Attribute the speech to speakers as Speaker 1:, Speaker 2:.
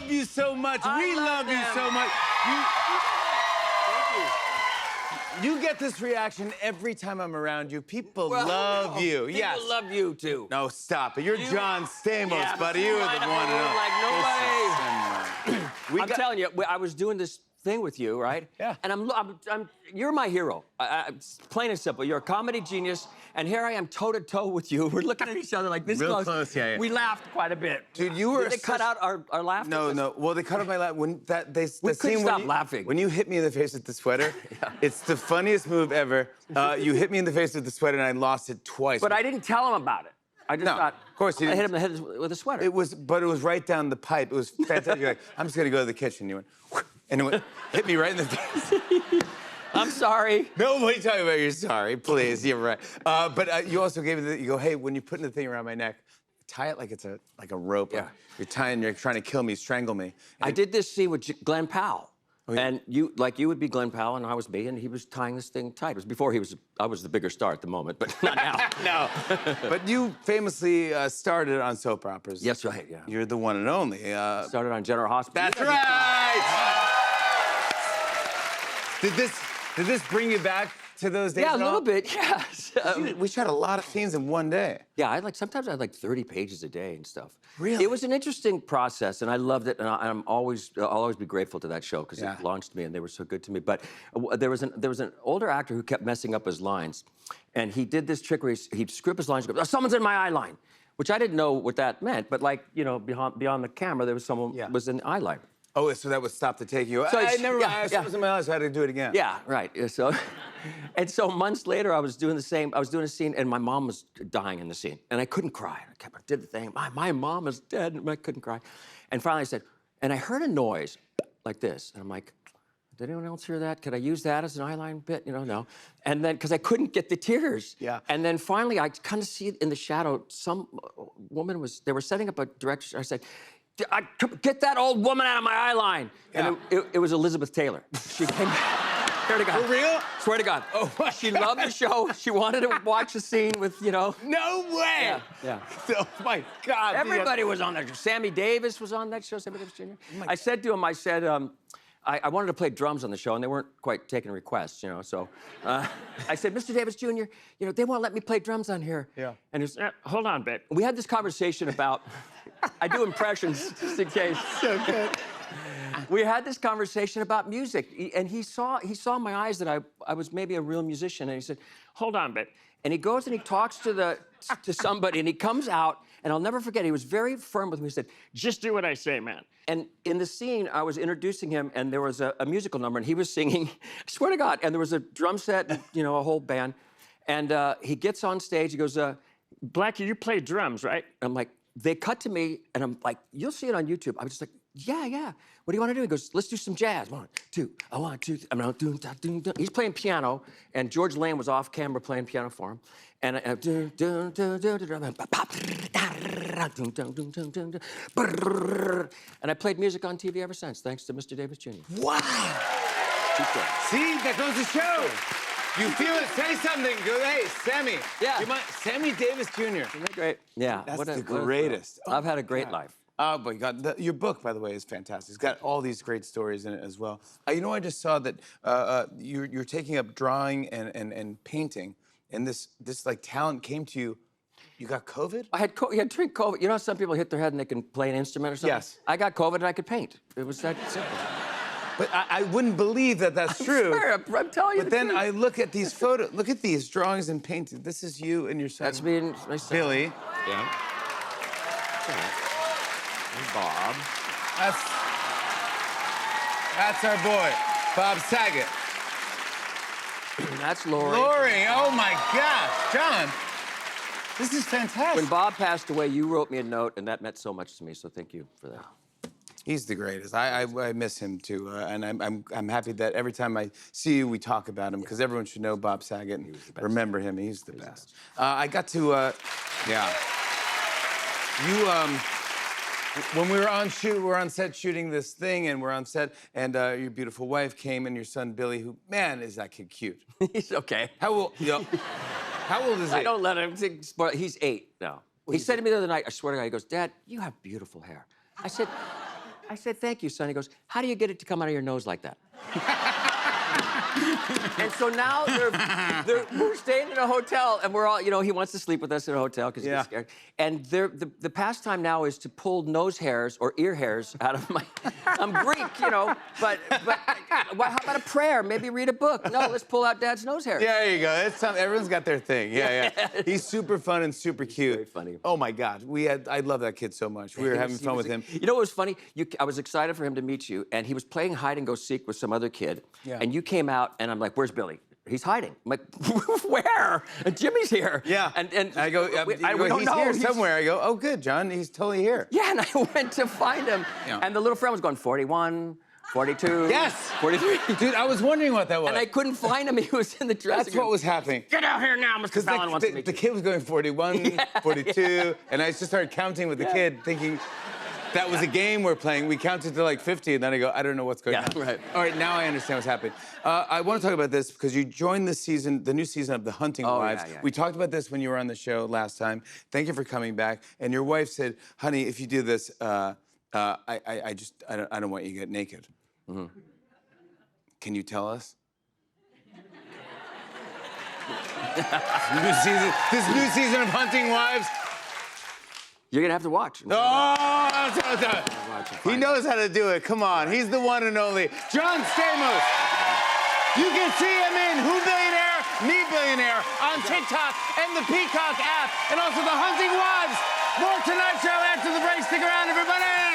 Speaker 1: love you so much. We love you so much. You get this reaction every time I'm around you. People love you. Yes.
Speaker 2: People love you too.
Speaker 1: No, stop it. You're John Stamos,
Speaker 2: Yeah,
Speaker 1: buddy. You are the one.
Speaker 2: Like nobody. I'm
Speaker 1: got-
Speaker 2: telling you, I was doing this thing with you, right?
Speaker 1: Yeah.
Speaker 2: And you're my hero. Plain and simple. You're a comedy genius, and here I am toe to toe with you. We're looking at each other like this
Speaker 1: Real close, yeah.
Speaker 2: We laughed quite a bit.
Speaker 1: Dude, you were.
Speaker 2: Did they cut out our laughter?
Speaker 1: No. Well, they cut out my laugh when
Speaker 2: We couldn't stop laughing.
Speaker 1: When you hit me in the face with the sweater, it's the funniest move ever. You hit me in the face with the sweater, and I lost it twice.
Speaker 2: But I didn't tell him about it. I just thought,
Speaker 1: of course you
Speaker 2: I hit
Speaker 1: didn't.
Speaker 2: him in the head with a sweater.
Speaker 1: But it was right down the pipe. It was fantastic. You're like, I'm just gonna go to the kitchen. You went, and it went, hit me right in the face.
Speaker 2: I'm sorry.
Speaker 1: Nobody tell me about you're sorry, please. You're right. But you also gave me you go, hey, when you're putting the thing around my neck, tie it like it's a rope.
Speaker 2: Yeah.
Speaker 1: You're trying to kill me, strangle me.
Speaker 2: I did this scene with Glenn Powell.
Speaker 1: Oh, yeah.
Speaker 2: And you would be Glenn Powell, and I was me, and he was tying this thing tight. It was before I was the bigger star at the moment, but not now.
Speaker 1: No. But you famously started on soap operas.
Speaker 2: Yes, right, yeah.
Speaker 1: You're the one and only.
Speaker 2: Started on General Hospital.
Speaker 1: That's right! Did this bring you back to those days?
Speaker 2: Yeah, a
Speaker 1: at all?
Speaker 2: little bit, yes.
Speaker 1: We shot a lot of scenes in one day.
Speaker 2: Yeah, sometimes I had like 30 pages a day and stuff.
Speaker 1: Really?
Speaker 2: It was an interesting process, and I loved it, and I'll always be grateful to that show because
Speaker 1: Yeah.
Speaker 2: it launched me, and they were so good to me. But there was an older actor who kept messing up his lines, and he did this trick where he'd script his lines and go, "Oh, someone's in my eye line," which I didn't know what that meant, but like, you know, beyond the camera, there was someone was in the eye line.
Speaker 1: Oh, so that would stop the take. You.
Speaker 2: So
Speaker 1: I
Speaker 2: it's-
Speaker 1: never.
Speaker 2: yeah,
Speaker 1: I was in my eyes. I had to do it again.
Speaker 2: Yeah, right. Yeah, so, and so months later, I was doing the same. I was doing a scene, and my mom was dying in the scene, and I couldn't cry. I did the thing. My mom is dead, and I couldn't cry. And finally, I said, and I heard a noise like this, and I'm like, did anyone else hear that? Could I use that as an eyeline bit? You know, no. And then, because I couldn't get the tears.
Speaker 1: Yeah.
Speaker 2: And then finally, I kind of see it in the shadow. Some woman they were setting up a direction. I said, get that old woman out of my eye line.
Speaker 1: Yeah.
Speaker 2: And it was Elizabeth Taylor. She came. Swear to God.
Speaker 1: For real?
Speaker 2: Swear to God.
Speaker 1: Oh, my
Speaker 2: she
Speaker 1: God.
Speaker 2: loved the show. She wanted to watch the scene with, you know.
Speaker 1: No way.
Speaker 2: Yeah.
Speaker 1: Oh my God.
Speaker 2: Everybody was on that. Sammy Davis was on that show. Sammy Davis Jr. I said to him, I said, I wanted to play drums on the show, and they weren't quite taking requests, you know. So I said, Mr. Davis Jr., you know, they won't let me play drums on here.
Speaker 1: Yeah.
Speaker 2: And he was, hold on a bit. We had this conversation about. I do impressions just in case.
Speaker 1: So good.
Speaker 2: We had this conversation about music, and he saw in my eyes that I was maybe a real musician, and he said, hold on a bit. And he goes and he talks to somebody, and he comes out, and I'll never forget, he was very firm with me. He said, just do what I say, man. And in the scene, I was introducing him, and there was a musical number, and he was singing, I swear to God, and there was a drum set, and, you know, a whole band. And he gets on stage, he goes, Blackie, you play drums, right? And I'm like, they cut to me, and I'm like, you'll see it on YouTube. I was just like, yeah. What do you want to do? He goes, let's do some jazz. 1, 2, I want to. I'm not doing. He's playing piano, and George Lane was off camera playing piano for him. And I played music on TV ever since, thanks to Mr. Davis Jr.
Speaker 1: Wow. See, that goes to show. You feel it, say something. Go, hey, Sammy.
Speaker 2: Yeah.
Speaker 1: Sammy Davis Jr.
Speaker 2: Isn't that great? Yeah.
Speaker 1: That's the greatest.
Speaker 2: I've had a great life.
Speaker 1: Oh my God! Your book, by the way, is fantastic. It's got all these great stories in it as well. You know, I just saw that you're taking up drawing and painting, and this like talent came to you. You got COVID?
Speaker 2: I had COVID. You know, how some people hit their head and they can play an instrument or something.
Speaker 1: Yes.
Speaker 2: I got COVID and I could paint. It was that simple.
Speaker 1: But I wouldn't believe that that's true.
Speaker 2: Sure, I'm telling you.
Speaker 1: But then I look at these photos. Look at these drawings and paintings. This is you and your son.
Speaker 2: That's me and my son.
Speaker 1: Billy.
Speaker 2: Yeah. And Bob.
Speaker 1: That's our boy, Bob Saget.
Speaker 2: That's Lori.
Speaker 1: Lori, oh my gosh, John. This is fantastic.
Speaker 2: When Bob passed away, you wrote me a note, and that meant so much to me. So thank you for that.
Speaker 1: He's the greatest. I miss him too, and I'm happy that every time I see you, we talk about him because everyone should know Bob Saget and remember him. He's the best. I got to, yeah. You when we were on set shooting this thing, and we're on set, and your beautiful wife came, and your son Billy, who, man, is that kid cute?
Speaker 2: He's okay.
Speaker 1: How old? How old is he?
Speaker 2: I don't let him spoil. He's 8 now. He said to me the other night, I swear to God, he goes, Dad, you have beautiful hair. I said, I said, thank you, son. He goes, how do you get it to come out of your nose like that? And so now we're staying in a hotel, and we're all, he wants to sleep with us in a hotel because he's scared. And the pastime now is to pull nose hairs or ear hairs out of my. I'm Greek, but how about a prayer? Maybe read a book. No, let's pull out Dad's nose hairs.
Speaker 1: Yeah, there you go. Everyone's got their thing. Yeah. He's super fun and super cute.
Speaker 2: Very funny.
Speaker 1: Oh my God, I love that kid so much. We were having fun with him.
Speaker 2: You know what was funny? I was excited for him to meet you, and he was playing hide and go seek with some other kid.
Speaker 1: Yeah.
Speaker 2: And you came out, and I'm like, "Where's Billy?" He's hiding. I'm like, "Where?" And Jimmy's here.
Speaker 1: Yeah.
Speaker 2: And
Speaker 1: I go,
Speaker 2: we don't
Speaker 1: he's
Speaker 2: know.
Speaker 1: here somewhere. I go, oh, good, John. He's totally here.
Speaker 2: Yeah, and I went to find him, and the little friend was going 41, 42.
Speaker 1: Yes.
Speaker 2: 43.
Speaker 1: Dude, I was wondering what that was.
Speaker 2: And I couldn't find him. He was in the dressing
Speaker 1: That's
Speaker 2: room.
Speaker 1: what was happening.
Speaker 2: Get out here now, Mr. Fallon wants to meet
Speaker 1: The
Speaker 2: you.
Speaker 1: kid was going 41, 42, and I just started counting with the kid, thinking that was a game we're playing. We counted to like 50, and then I go, I don't know what's going on.
Speaker 2: Right.
Speaker 1: All right, now I understand what's happening. I want to talk about this because you joined the new season of The Hunting Wives.
Speaker 2: Yeah.
Speaker 1: We talked about this when you were on the show last time. Thank you for coming back. And your wife said, honey, if you do this, I don't want you to get naked. Mm-hmm. Can you tell us? This new season of Hunting Wives.
Speaker 2: You're gonna have to watch.
Speaker 1: He knows how to do it. Come on, he's the one and only John Stamos. You can see him in Who Billionaire, Me Billionaire on TikTok and the Peacock app, and also The Hunting Wives. More Tonight Show after the break. Stick around, everybody.